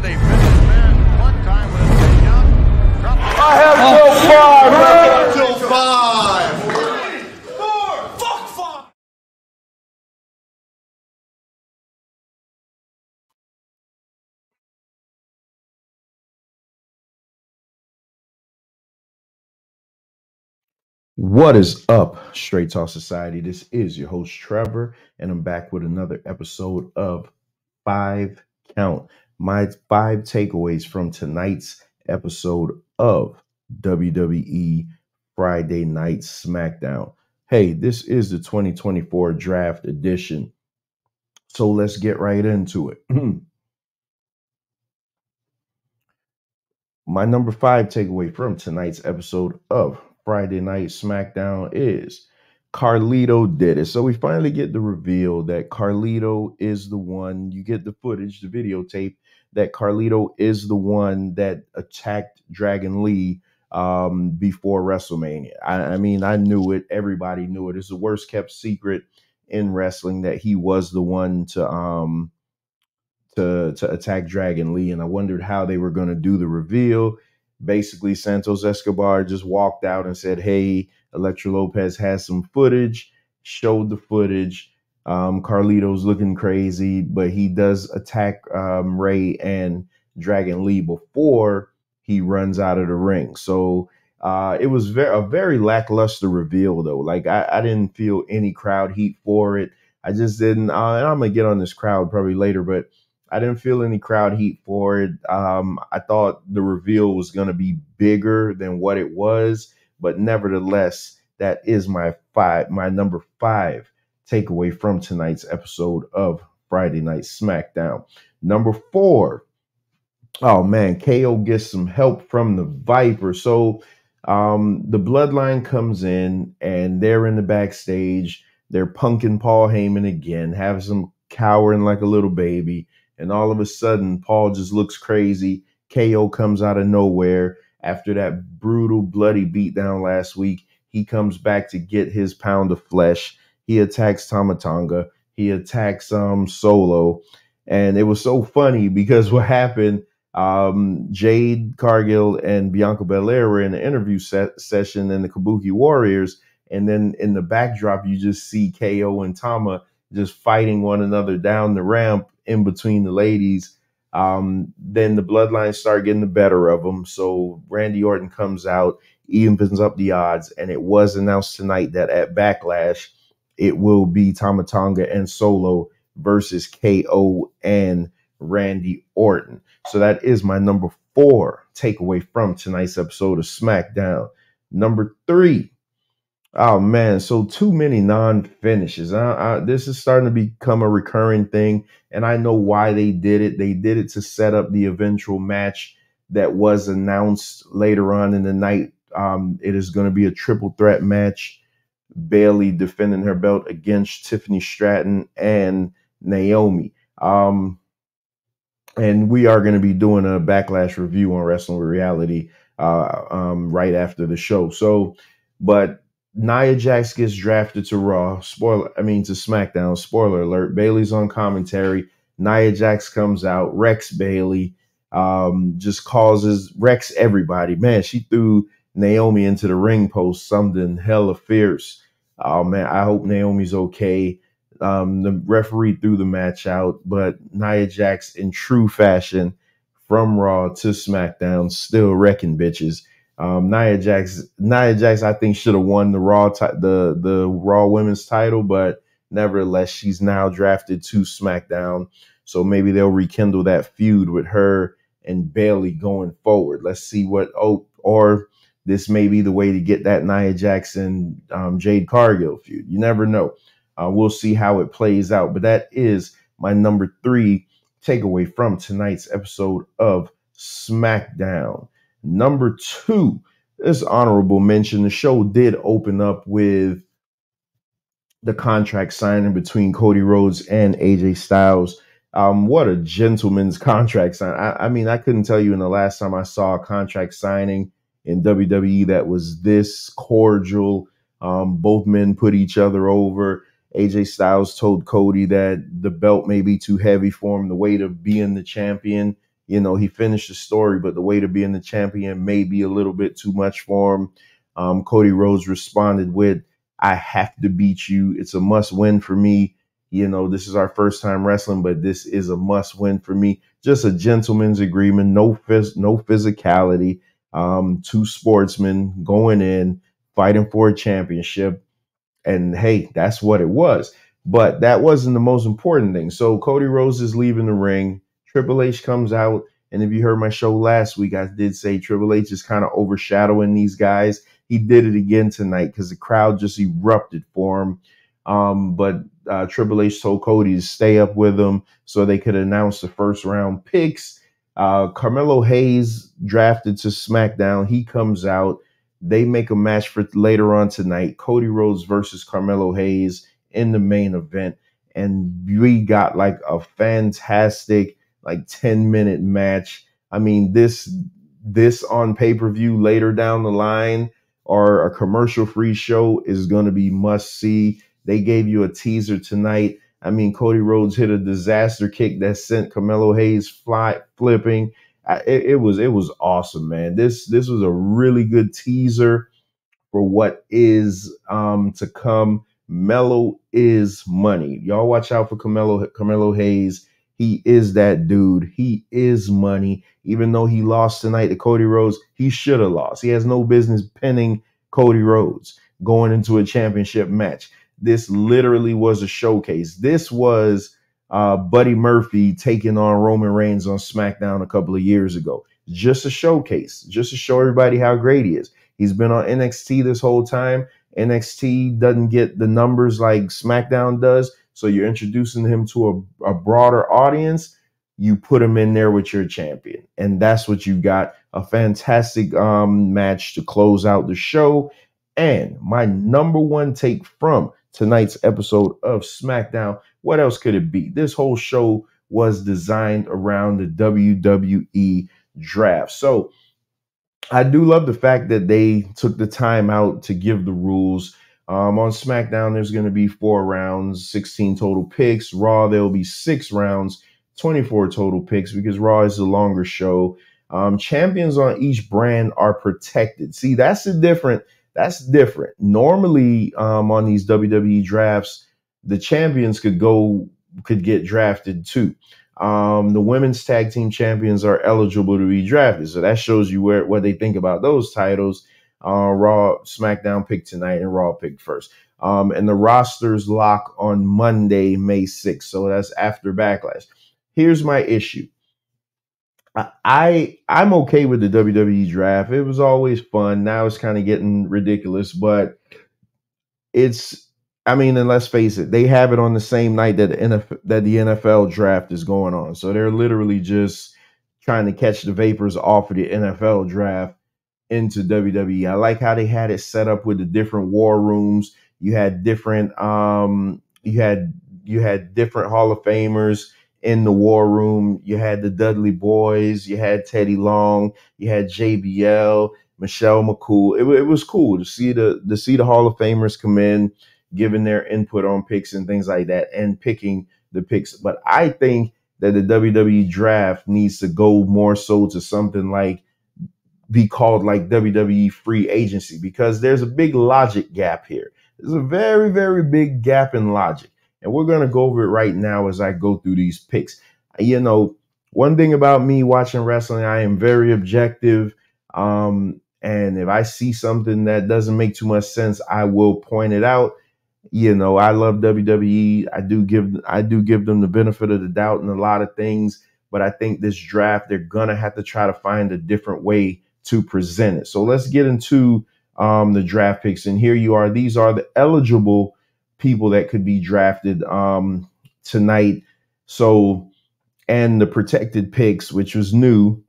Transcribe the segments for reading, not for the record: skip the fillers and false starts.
the fitness man one time with a takedown. Dropped the I have till 5. Till 5. 3, 4, fuck 5. What is up, Straight Talk Society? This is your host, Trevor, and I'm back with another episode of 5 Count. My 5 takeaways from tonight's episode of WWE Friday Night Smackdown. Hey, this is the 2024 draft edition, so let's get right into it. My number 5 takeaway from tonight's episode of Friday Night Smackdown is Carlito did it. So we finally get the reveal that Carlito is the one. You get the footage, the videotape, that Carlito is the one that attacked Dragon Lee before WrestleMania. I mean, I knew it. Everybody knew it. It's the worst kept secret in wrestling that he was the one to attack Dragon Lee, and I wondered how they were going to do the reveal. Basically, Santos Escobar just walked out and said, hey, Elektra Lopez has some footage, showed the footage. Carlito's looking crazy, but he does attack Ray and Dragon Lee before he runs out of the ring. So it was a very lackluster reveal, though. Like, I didn't feel any crowd heat for it. I just didn't. And I'm going to get on this crowd probably later, but I didn't feel any crowd heat for it. I thought the reveal was going to be bigger than what it was, but nevertheless, that is my number 5 takeaway from tonight's episode of Friday Night Smackdown. Number 4, oh man, KO gets some help from the Viper. So the Bloodline comes in and they're in the backstage. They're punking Paul Heyman again, have some cowering like a little baby. And all of a sudden, Paul just looks crazy. KO comes out of nowhere after that brutal, bloody beatdown last week. He comes back to get his pound of flesh. He attacks Tama Tonga. He attacks Solo. And it was so funny because what happened, Jade Cargill and Bianca Belair were in an interview session in the Kabuki Warriors. And then in the backdrop, you just see KO and Tama just fighting one another down the ramp in between the ladies. Then the Bloodline start getting the better of them. So Randy Orton comes out, evens up the odds, and it was announced tonight that at Backlash, it will be Tama Tonga and Solo versus KO and Randy Orton. So that is my number 4 takeaway from tonight's episode of SmackDown. Number 3. Oh man, so too many non-finishes. This is starting to become a recurring thing, and I know why they did it. They did it to set up the eventual match that was announced later on in the night. It is going to be a triple threat match. Bayley defending her belt against Tiffany Stratton and Naomi. And we are going to be doing a Backlash review on Wrestling with Reality right after the show. But Nia Jax gets drafted to Raw. To SmackDown. Spoiler alert. Bayley's on commentary. Nia Jax comes out, wrecks Bayley, just wrecks everybody. Man, she threw Naomi into the ring post, something hella fierce. Oh man, I hope Naomi's okay. The referee threw the match out, but Nia Jax, in true fashion, from Raw to SmackDown, still wrecking bitches. Nia Jax, I think should have won the Raw Women's title, but nevertheless, she's now drafted to SmackDown. So maybe they'll rekindle that feud with her and Bayley going forward. Let's see or this may be the way to get that Nia Jax and Jade Cargill feud. You never know. We'll see how it plays out. But that is my number 3 takeaway from tonight's episode of SmackDown. Number 2, this honorable mention. The show did open up with the contract signing between Cody Rhodes and AJ Styles. What a gentleman's contract sign. I mean, I couldn't tell you in the last time I saw a contract signing in WWE that was this cordial. Both men put each other over. AJ Styles told Cody that the belt may be too heavy for him, the weight of being the champion He finished the story, but the way to being the champion may be a little bit too much for him. Cody Rhodes responded with, I have to beat you. It's a must win for me. This is our first time wrestling, but this is a must win for me. Just a gentleman's agreement, no physicality. Two sportsmen going in, fighting for a championship. And hey, that's what it was. But that wasn't the most important thing. So Cody Rhodes is leaving the ring. Triple H comes out. And if you heard my show last week, I did say Triple H is kind of overshadowing these guys. He did it again tonight because the crowd just erupted for him. But Triple H told Cody to stay up with him so they could announce the first round picks. Carmelo Hayes drafted to SmackDown. He comes out. They make a match for later on tonight. Cody Rhodes versus Carmelo Hayes in the main event. And we got like a fantastic 10-minute match. I mean, this on pay-per-view later down the line or a commercial-free show is going to be must-see. They gave you a teaser tonight. I mean, Cody Rhodes hit a disaster kick that sent Carmelo Hayes flipping. It was awesome, man. This was a really good teaser for what is to come. Melo is money. Y'all watch out for Carmelo Hayes. He is that dude. He is money. Even though he lost tonight to Cody Rhodes, he should have lost. He has no business pinning Cody Rhodes going into a championship match. This literally was a showcase. This was Buddy Murphy taking on Roman Reigns on SmackDown a couple of years ago. Just a showcase, just to show everybody how great he is. He's been on NXT this whole time. NXT doesn't get the numbers like SmackDown does. So you're introducing him to a broader audience. You put him in there with your champion. And that's what you got. A fantastic match to close out the show. And my number one take from tonight's episode of SmackDown, what else could it be? This whole show was designed around the WWE draft. So I do love the fact that they took the time out to give the rules. On SmackDown, there's going to be 4 rounds, 16 total picks. Raw, there'll be 6 rounds, 24 total picks because Raw is a longer show. Champions on each brand are protected. See, that's different. Normally, on these WWE drafts, the champions could get drafted too. The women's tag team champions are eligible to be drafted. So that shows you what they think about those titles. Raw, SmackDown picked tonight and Raw picked first. And the rosters lock on Monday, May 6th. So that's after Backlash. Here's my issue. I'm okay with the WWE draft. It was always fun. Now it's kind of getting ridiculous, but and let's face it, they have it on the same night that the NFL draft is going on. So they're literally just trying to catch the vapors off of the NFL draft into WWE. I like how they had it set up with the different war rooms. You had different you had different Hall of Famers in the war room. You had the Dudley Boys, you had Teddy Long, you had JBL, Michelle McCool. It was cool to see the Hall of Famers come in, giving their input on picks and things like that, and picking the picks. But I think that the WWE draft needs to go more so to something like be called like WWE free agency, because there's a big logic gap here. There's a very, very big gap in logic. And we're going to go over it right now as I go through these picks. One thing about me watching wrestling, I am very objective. And if I see something that doesn't make too much sense, I will point it out. I love WWE. I do give them the benefit of the doubt in a lot of things. But I think this draft, they're going to have to try to find a different way to present it. So let's get into the draft picks. And here you are. These are the eligible people that could be drafted tonight. So, and the protected picks, which was new,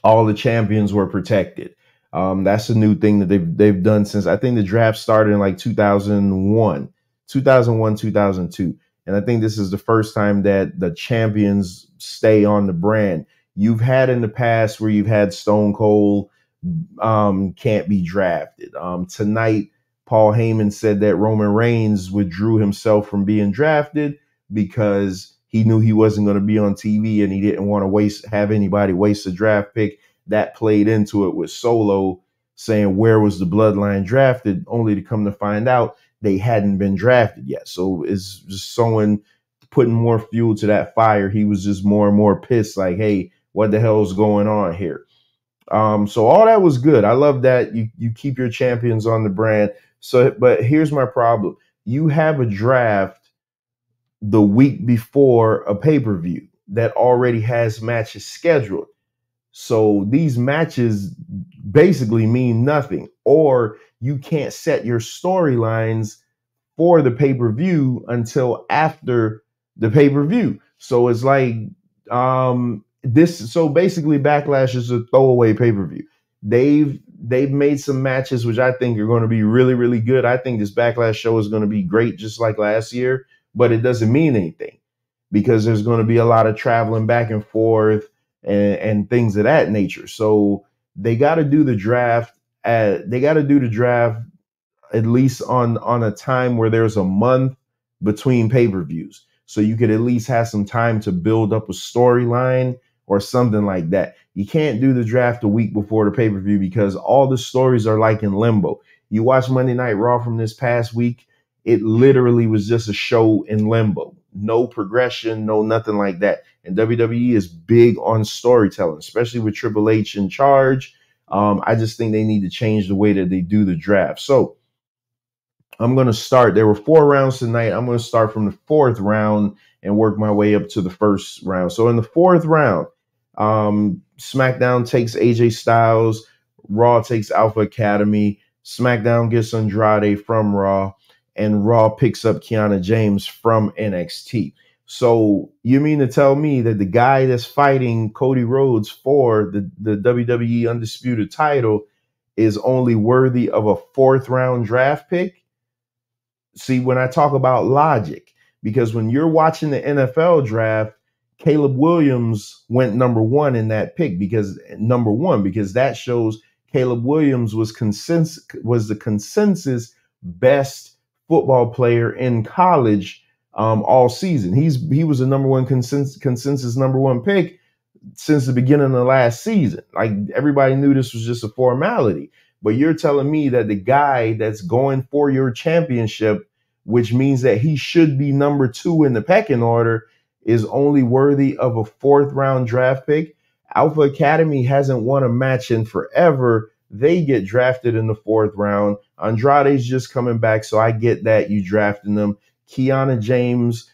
all the champions were protected. That's a new thing that they've done since I think the draft started in like 2001, 2002. And I think this is the first time that the champions stay on the brand. You've had in the past where you've had Stone Cold can't be drafted. Tonight, Paul Heyman said that Roman Reigns withdrew himself from being drafted because he knew he wasn't going to be on TV and he didn't want to have anybody waste a draft pick. That played into it with Solo saying, where was the bloodline drafted, only to come to find out they hadn't been drafted yet. So it's just someone putting more fuel to that fire. He was just more and more pissed, like, hey, what the hell is going on here? So all that was good. I love that you keep your champions on the brand. So, but here's my problem. You have a draft the week before a pay-per-view that already has matches scheduled. So these matches basically mean nothing, or you can't set your storylines for the pay-per-view until after the pay-per-view. So it's like so basically Backlash is a throwaway pay-per-view. They've made some matches which I think are going to be really, really good. I think this Backlash show is going to be great, just like last year, but it doesn't mean anything because there's going to be a lot of traveling back and forth and things of that nature. So they got to do the draft at least on a time where there's a month between pay-per-views. So you could at least have some time to build up a storyline or something like that. You can't do the draft a week before the pay-per-view because all the stories are like in limbo. You watch Monday Night Raw from this past week, it literally was just a show in limbo. No progression, no nothing like that. And WWE is big on storytelling, especially with Triple H in charge. I just think they need to change the way that they do the draft. So I'm going to start. There were 4 rounds tonight. I'm going to start from the 4th round and work my way up to the 1st round. So in the 4th round, SmackDown takes AJ Styles. Raw takes Alpha Academy. SmackDown gets Andrade from Raw. And Raw picks up Kiana James from NXT. So you mean to tell me that the guy that's fighting Cody Rhodes for the WWE Undisputed title is only worthy of a 4th round draft pick? See, when I talk about logic, because when you're watching the NFL draft, Caleb Williams went number 1 in that pick because that shows Caleb Williams was the consensus best football player in college all season. He was a number 1 consensus number 1 pick since the beginning of last season. Like everybody knew this was just a formality. But you're telling me that the guy that's going for your championship, which means that he should be number 2 in the pecking order, is only worthy of a 4th round draft pick? Alpha Academy hasn't won a match in forever. They get drafted in the 4th round. Andrade's just coming back, so I get that you drafting them. Kiana James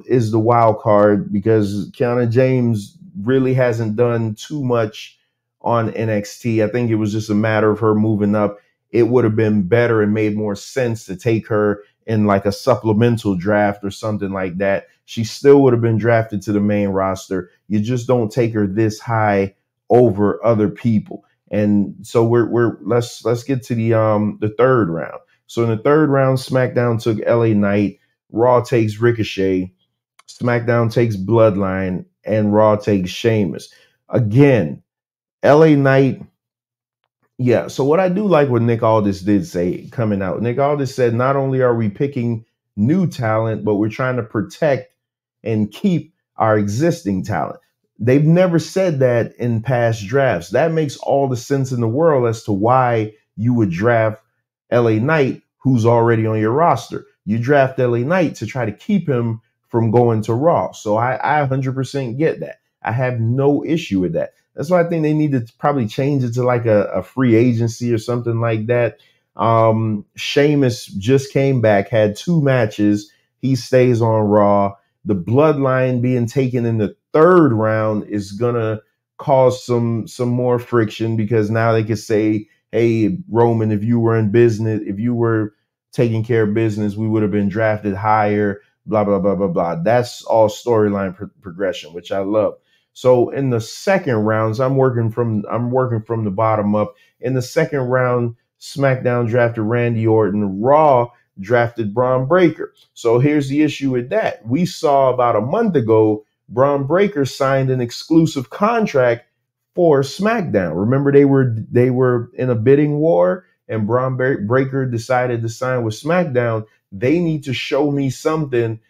is the wild card because Kiana James really hasn't done too much on NXT. I think it was just a matter of her moving up. It would have been better and made more sense to take her in like a supplemental draft or something like that. She still would have been drafted to the main roster. You just don't take her this high over other people. And so let's get to the 3rd round. So in the 3rd round, SmackDown took LA Knight, Raw takes Ricochet, SmackDown takes Bloodline, and Raw takes Sheamus. Again, LA Knight, yeah. So what I do like what Nick Aldis did say coming out. Nick Aldis said, not only are we picking new talent, but we're trying to protect and keep our existing talent. They've never said that in past drafts. That makes all the sense in the world as to why you would draft LA Knight, who's already on your roster. You draft LA Knight to try to keep him from going to Raw. So I 100% get that. I have no issue with that. That's why I think they need to probably change it to like a free agency or something like that. Sheamus just came back, had 2 matches. He stays on Raw. The Bloodline being taken in the 3rd round is gonna cause some more friction because now they can say, hey, Roman, if you were in business, if you were taking care of business, we would have been drafted higher, blah, blah, blah, blah, blah. That's all storyline progression, which I love. So in the 2nd rounds, I'm working from the bottom up. In the 2nd round, SmackDown drafted Randy Orton. Raw drafted Braun Breaker. So here's the issue with that. We saw about a month ago, Braun Breaker signed an exclusive contract for SmackDown. Remember, they were in a bidding war, and Braun Breaker decided to sign with SmackDown. They need to show me something.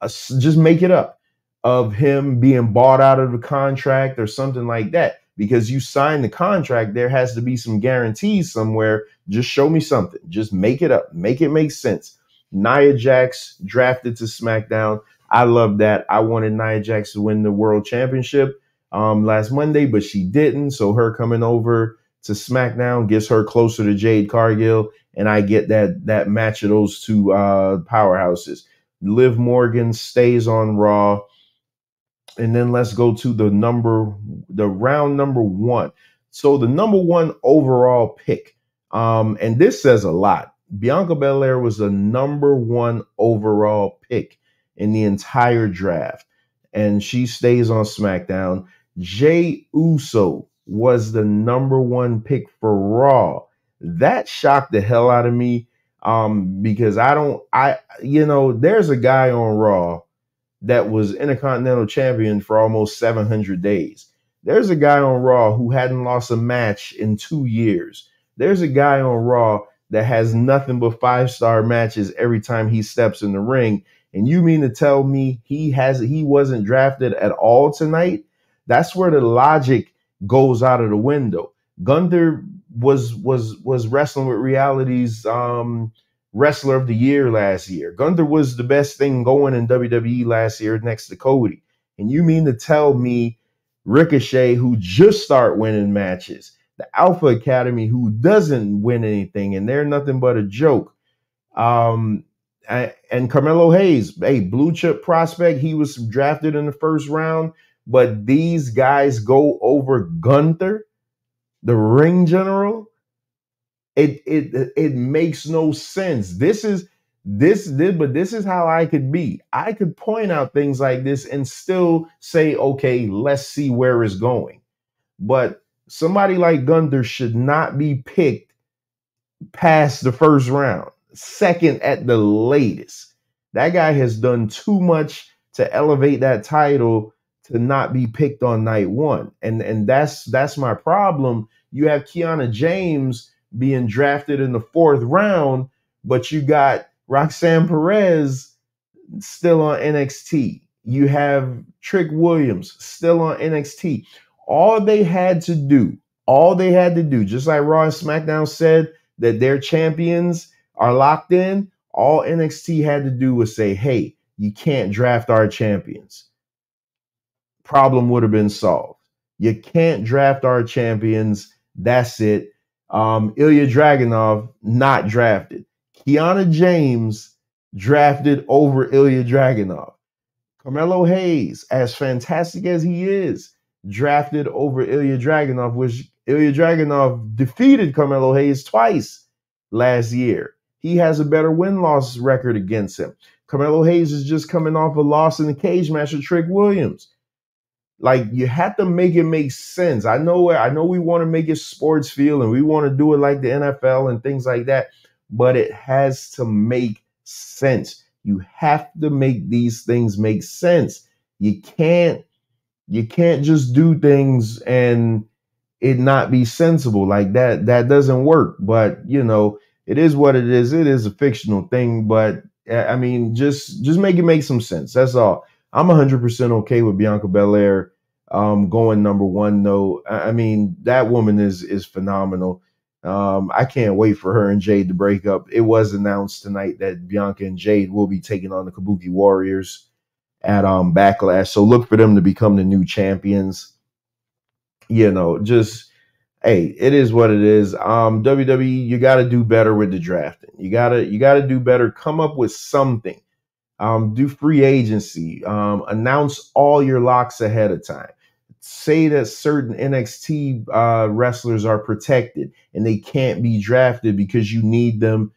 Just make it up. of him being bought out of the contract or something like that. Because you signed the contract, there has to be some guarantees somewhere. Just show me something. Just make it up. Make it make sense. Nia Jax drafted to SmackDown. I love that. I wanted Nia Jax to win the world championship last Monday, but she didn't. So her coming over to SmackDown gets her closer to Jade Cargill, and I get that match of those two powerhouses. Liv Morgan stays on Raw. And then let's go to the round number one. So the number one overall pick, and this says a lot. Bianca Belair was the number one overall pick in the entire draft, and she stays on SmackDown. Jey Uso was the number one pick for Raw. That shocked the hell out of me, because there's a guy on Raw that was Intercontinental Champion for almost 700 days. There's a guy on Raw who hadn't lost a match in 2 years. There's a guy on Raw that has nothing but 5-star matches every time he steps in the ring. And you mean to tell me he wasn't drafted at all tonight? That's where the logic goes out of the window. Gunther was wrestling with reality's Wrestler of the Year last year. Gunther was the best thing going in WWE last year next to Cody. And you mean to tell me Ricochet, who just start winning matches, the Alpha Academy, who doesn't win anything, and they're nothing but a joke, and Carmelo Hayes, a blue chip prospect, he was drafted in the first round, but these guys go over Gunther, the ring general? It makes no sense. This is how I could be. I could point out things like this and still say, okay, let's see where it's going. But somebody like Gunther should not be picked past the first round, second at the latest. That guy has done too much to elevate that title to not be picked on night one. And that's my problem. You have Kiana James being drafted in the 4th round, but you got Roxanne Perez still on NXT. You have Trick Williams still on NXT. All they had to do, just like Raw and SmackDown said that their champions are locked in, all NXT had to do was say, hey, you can't draft our champions. Problem would have been solved. You can't draft our champions. That's it. Ilya Dragunov not drafted. Kiana James drafted over Ilya Dragunov. Carmelo Hayes, as fantastic as he is, drafted over Ilya Dragunov, which Ilya Dragunov defeated Carmelo Hayes twice last year. He has a better win-loss record against him. Carmelo Hayes is just coming off a loss in the cage match with Trick Williams. Like, you have to make it make sense. I know we want to make it sports feel and we want to do it like the NFL and things like that, but it has to make sense. You have to make these things make sense. You can't just do things and it not be sensible. Like that doesn't work. But it is what it is. It is a fictional thing, but I mean, just make it make some sense. That's all. I'm 100% okay with Bianca Belair going number one, though. I mean, that woman is phenomenal. I can't wait for her and Jade to break up. It was announced tonight that Bianca and Jade will be taking on the Kabuki Warriors at Backlash. So look for them to become the new champions. Hey, it is what it is. WWE, you got to do better with the drafting. You gotta do better. Come up with something. Do free agency. Announce all your locks ahead of time. Say that certain NXT wrestlers are protected and they can't be drafted because you need them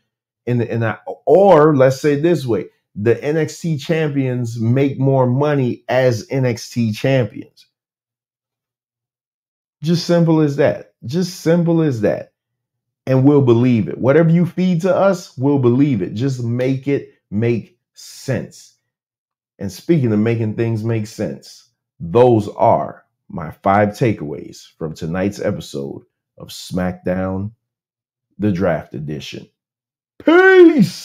or let's say this way, the NXT champions make more money as NXT champions. Just simple as that. And we'll believe it. Whatever you feed to us, we'll believe it. Just make it make sense. And speaking of making things make sense, those are my 5 takeaways from tonight's episode of SmackDown, the Draft Edition. Peace!